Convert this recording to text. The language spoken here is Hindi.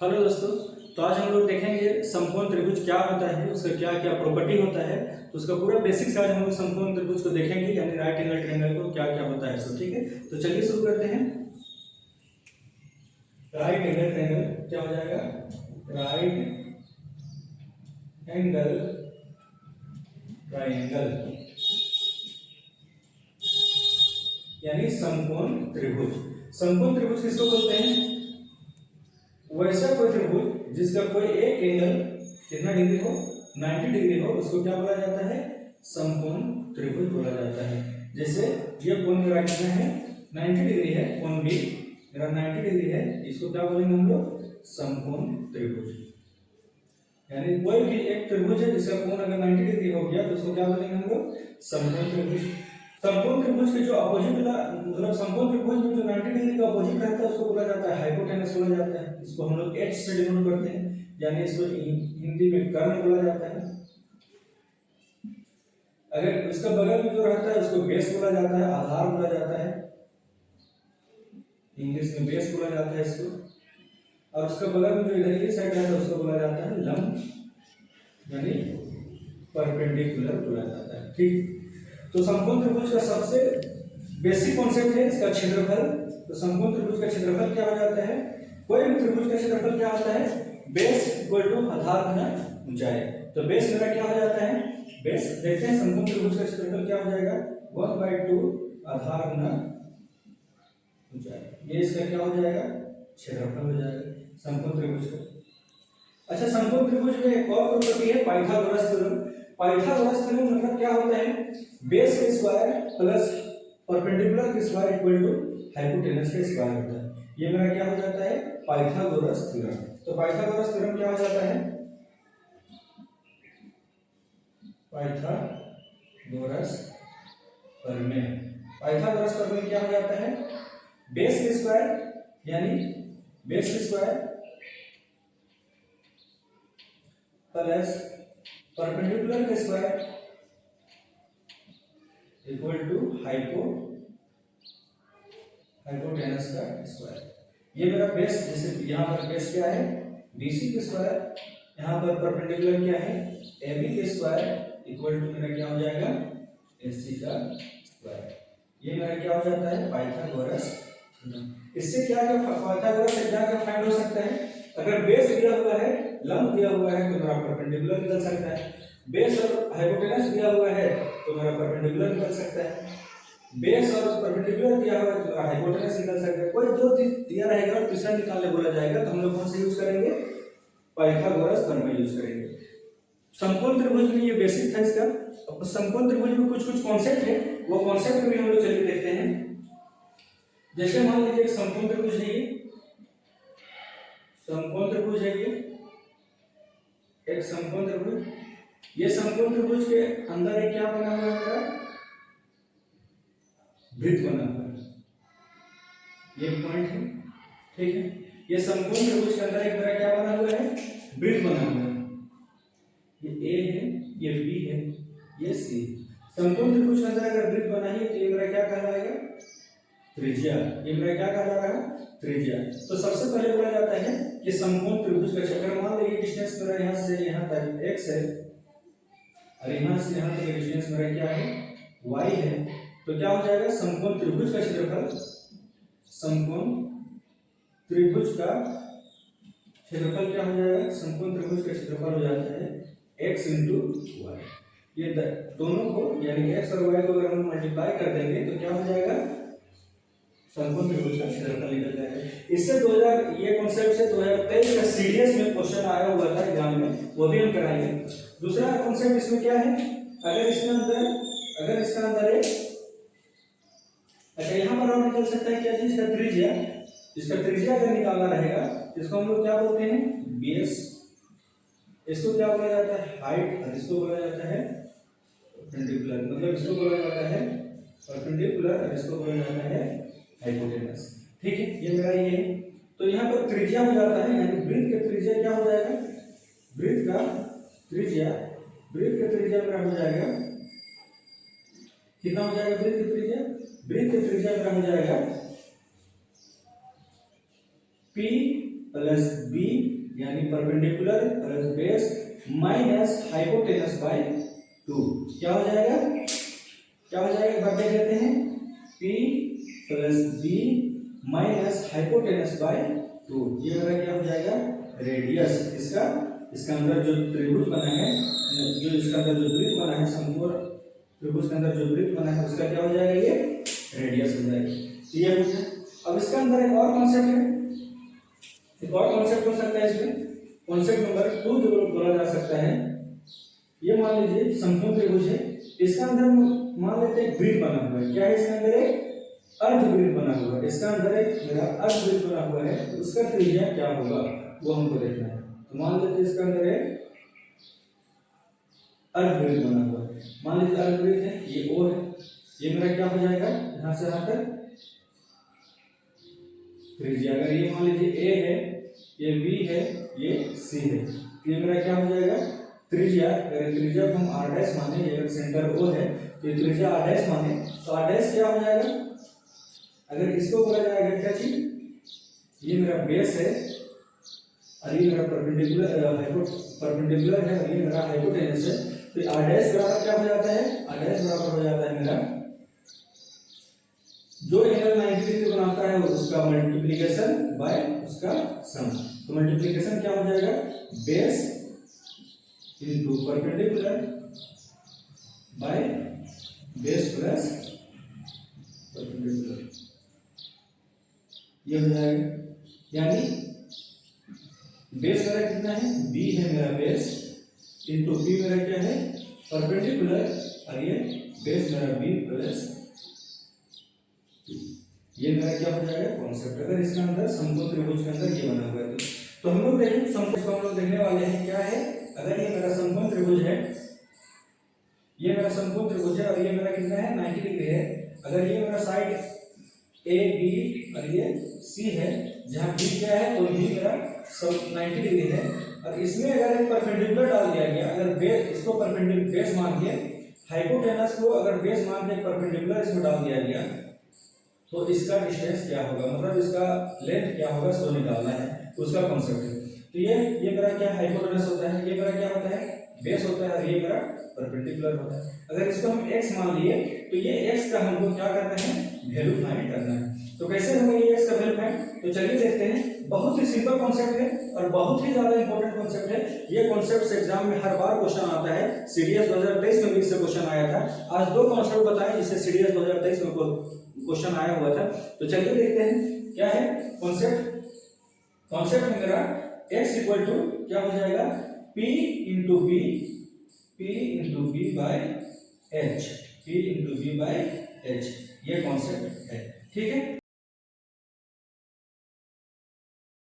हेलो दोस्तों। तो आज हम लोग देखेंगे समकोण त्रिभुज क्या होता है, उसका क्या क्या प्रॉपर्टी होता है। तो उसका पूरा बेसिक्स आज हम लोग समकोण त्रिभुज को देखेंगे, यानी राइट एंगल ट्रायंगल को क्या क्या होता है सब। ठीक है, तो चलिए शुरू करते हैं। राइट एंगल ट्रायंगल क्या हो जाएगा? राइट एंगल ट्रायंगल यानी समकोण त्रिभुज। समकोण त्रिभुज किसको बोलते हैं? वैसा कोई त्रिभुज जिसका कोई एक एंगल कितना डिग्री हो, 90 डिग्री हो, उसको क्या बोला जाता है? समकोण त्रिभुज बोला जाता है। जैसे ये कोण मेरा कितना है? 90 डिग्री है। कोण बी मेरा 90 डिग्री है, इसको क्या बोलेंगे हम लोग? समकोण त्रिभुज। यानी कोई भी एक त्रिभुज है जिसका कोण अगर 90 डिग्री हो गया तो उसको क्या बोलेंगे हम लोग? समकोण त्रिभुज। समकोण त्रिभुज के जो अपोजिट मतलब समकोण त्रिभुज में जो 90 डिग्री का अपोजिट रहता है उसको बोला जाता है हाइपोटेनस बोला जाता है। इसको हम लोग एच से डिनोट करते हैं, यानी इसको हिंदी में कर्ण बोला जाता है। अगर इसका बगल में जो रहता है उसको बेस बोला जाता है, आधार बोला जाता है, इंग्लिश में बेस बोला जाता है इसको। और उसका बगल में जो इधर ये साइड रहता है उसको बोला जाता है लंब, यानी परपेंडिकुलर बोला जाता है। ठीक, तो समकोण त्रिभुज का सबसे बेसिक कॉन्सेप्ट है इसका क्षेत्रफल। तो समकोण त्रिभुज का क्षेत्रफल क्या हो जाता है? कोई भी त्रिभुज का क्षेत्रफल क्या होता है? बेस इक्वल टू आधार गुना ऊंचाई। तो बेस मेरा क्या हो जाता है? बेस देखते हैं समकोण त्रिभुज का क्षेत्रफल क्या हो जाएगा? 1/2 आधार गुना ऊंचाई। ये इसका क्या हो जाएगा? क्षेत्रफल हो जाएगा समकोण त्रिभुज का। अच्छा, समकोण त्रिभुज में एक और प्रॉपर्टी है पाइथागोरस थ्योरम। पाइथागोरस थ्योरम मतलब क्या होता है? बेस का स्क्वायर प्लस परपेंडिकुलर का स्क्वायर इक्वल टू हाइपोटेनस का स्क्वायर होता है। ये मेरा क्या हो जाता है? Pythagoras theorem. तो पाइथागोरस थ्योरम क्या हो जाता है? पाइथागोरस प्रमेय। पाइथागोरस प्रमेय क्या हो जाता है? बेस का स्क्वायर यानी बेस का स्क्वायर प्लस परपेंडिकुलर का स्क्वायर इक्वल टू हाइपोटेनस का स्क्वायर। ये मेरा बेस, जैसे यहाँ पर बेस क्या है? BC का स्क्वायर, यहाँ पर परपेंडिकुलर क्या है? AB का स्क्वायर इक्वल टू मेरा क्या हो जाएगा? AC का स्क्वायर। ये मेरा क्या हो जाता है? पाइथागोरस। इससे क्या क्या पाइथागोरस से क्या क्या फाइंड हो सकता है? अगर बेस दिया हुआ है, लंब दिया हुआ है तो मेरा परपेंडिकुलर निकल सकता है। बेस और हाइपोटेनस दिया हुआ है तो मेरा परपेंडिकुलर निकल सकता है। बेस और परपेंडिकुलर दिया हुआ है तो हाइपोटेनस निकल सकता है। कोई दो चीज दिया रहेगा और तीसरा निकालने बोला जाएगा तो हम लोग कौन सा यूज करेंगे? पाइथागोरस प्रमेय यूज करेंगे। समकोण त्रिभुज में ये बेसिक था इसका। अब समकोण त्रिभुज में कुछ कुछ कॉन्सेप्ट है, वो कॉन्सेप्ट भी हम लोग चलिए देखते हैं। जैसे मान लीजिए एक समकोण त्रिभुज है, ये समकोण त्रिभुज है, ये एक समकोण त्रिभुज। ये समकोण त्रिभुज के अंदर एक क्या बना हुआ है? वृत्त बना हुआ है, ये पॉइंट है। ठीक है, ये समकोण त्रिभुज के अंदर एक मेरा क्या बना हुआ है? वृत्त बना हुआ है। ये A है, ये B है, ये C। समकोण त्रिभुज के अंदर अगर वृत्त बना है तो ये मेरा क्या कहलाएगा? त्रिज्या। ये मेरा क्या कहला रहा है? त्रिज्या। तो सबसे पहले बोला जाता है कि समकोण त्रिभुज का क्षेत्रफल, मान लीजिए डिस्टेंस मेरा यहाँ से यहाँ तक x है और यहाँ से यहाँ तक डिस्टेंस मेरा क्या है? y है। तो क्या हो जाएगा? समकोण त्रिभुज का क्षेत्रफल, समकोण त्रिभुज का क्षेत्रफल क्या हो जाएगा? समकोण त्रिभुज का क्षेत्रफल हो जाता है x × y। ये दोनों को यानी x और y को अगर हम मल्टीप्लाई कर देंगे तो क्या हो जाएगा? समकोण त्रिभुज का क्षेत्रफल निकल जाएगा। इससे 2000 ये कॉन्सेप्ट से 2023 का सीडीएस में क्वेश्चन आया हुआ था एग्जाम में, वो भी हम कराएंगे। दूसरा कॉन्सेप्ट इसमें क्या है? अगर इसका अंदर एक, अच्छा यहाँ पर और निकल सकता है क्या चीज? इसका त्रिज्या। इसका त्रिज्या अगर निकालना रहेगा इसको हम लोग क्या बोलते हैं? बेस। इसको क्या बोला जाता है? हाइट। और इसको बोला जाता है परपेंडिकुलर, मतलब इसको बोला जाता है परपेंडिकुलर और इसको बोला जाता है हाइपोटेनस। ठीक है, ये मेरा ये है। तो यहाँ पर त्रिज्या हो जाता है, यानी वृत्त का त्रिज्या क्या हो जाएगा? वृत्त का त्रिज्या मेरा हो जाएगा कितना हो जाएगा? वृत्त का त्रिज्या मेरा हो जाएगा P प्लस बी यानी perpendicular plus base minus hypotenuse by 2 क्या हो जाएगा, क्या हो जाएगा, बात देख लेते हैं। P plus B minus hypotenuse by 2 ये मेरा क्या हो जाएगा, रेडियस इसका, इसका अंदर जो त्रिभुज बना है, जो इसका अंदर जो वृत्त बना है, समकोण त्रिभुज के अंदर जो वृत्त बना है उसका क्या हो जाएगा, ये रेडियस हो जाएगी। ये पूछा। अब इसका अंदर एक और कॉन्सेप्ट है, एक और कॉन्सेप्ट हो सकता है इसमें, कॉन्सेप्ट नंबर 2 जो बोला जा सकता है। ये मान लीजिए समकोण त्रिभुज है, इसका अंदर मान लेते हैं वृत्त बना हुआ है। क्या है इसके अंदर, एक अर्धवृत्त बना हुआ है। इसका अंदर एक मेरा अर्धवृत्त बना हुआ है, तो उसका त्रिज्या क्या होगा वो हमको देखना है। तो मान लेते हैं इसका अंदर एक अर्धवृत्त बना हुआ है, मान लीजिए अर्धवृत्त है, ये O है, ये मेरा क्या हो जाएगा, यहां से यहां तक त्रिज्या। अगर ये मान लीजिए A है, ये B है, ये C है, तो ये मेरा क्या हो जाएगा, त्रिज्या। अगर त्रिज्या को हम r डैश माने, ये अगर सेंटर O है तो ये त्रिज्या r डैश माने, तो r डैश क्या हो जाएगा, अगर इसको बोला जाएगा क्या चीज, ये मेरा बेस है और ये मेरा परपेंडिकुलर है और ये मेरा हाइपोटेनस है, तो r डैश बराबर क्या हो जाता है, r डैश बराबर हो जाता है मेरा जो एंगल 90 डिग्री बनाता है उसका मल्टीप्लिकेशन बाय उसका सम। तो मल्टीप्लिकेशन क्या हो जाएगा, base into perpendicular by base plus perpendicular, ये हो जाएगा। यानी बेस मेरा कितना है, b है मेरा बेस, इनटू b मेरा क्या है, परपेंडिकुलर, और ये बेस मेरा b प्लस, ये मेरा क्या हो जाएगा कॉन्सेप्ट। अगर इसके अंदर समकोण त्रिभुज के अंदर ये बना हुआ है तो हम लोग देखें समकोण को हम लोग देखने वाले हैं क्या है। अगर ये मेरा समकोण त्रिभुज है, ये मेरा समकोण त्रिभुज है और ये मेरा कितना है 90 डिग्री है। अगर ये मेरा साइड ए बी और ये सी है, जहां बी क्या है तो बी मेरा सब 90 डिग्री है, और इसमें अगर एक परपेंडिकुलर डाल दिया गया, अगर बेस इसको परपेंडिकुलर बेस मान के, हाइपोटेनस को अगर बेस मान के परपेंडिकुलर इसमें डाल दिया गया, तो इसका डिस्टेंस क्या होगा, मतलब इसका लेंथ क्या होगा, सो निकालना है, उसका कॉन्सेप्ट है। तो ये मेरा क्या हाइपोटेनस होता है, ये मेरा क्या होता है बेस होता है, और ये मेरा परपेंडिकुलर होता है। अगर इसको हम x मान लिए तो ये x का हमको क्या करना है, वैल्यू फाइंड करना है। तो कैसे होगा ये x का वैल्यू फाइंड, तो चलिए देखते हैं। बहुत ही सिंपल कॉन्सेप्ट है और बहुत ही ज्यादा इंपॉर्टेंट कॉन्सेप्ट है। ये कॉन्सेप्ट एग्जाम में हर बार क्वेश्चन आता है, सीडीएस 2023 में भी इससे क्वेश्चन आया था। आज दो कॉन्सेप्ट बताएं जिससे सीडीएस 2023 में क्वेश्चन आया हुआ था। तो चलिए देखते हैं क्या है कॉन्सेप्ट। कॉन्सेप्ट है मेरा x इक्वल टू क्या हो जाएगा, p into B by h, ये कॉन्सेप्ट है, ठीक है।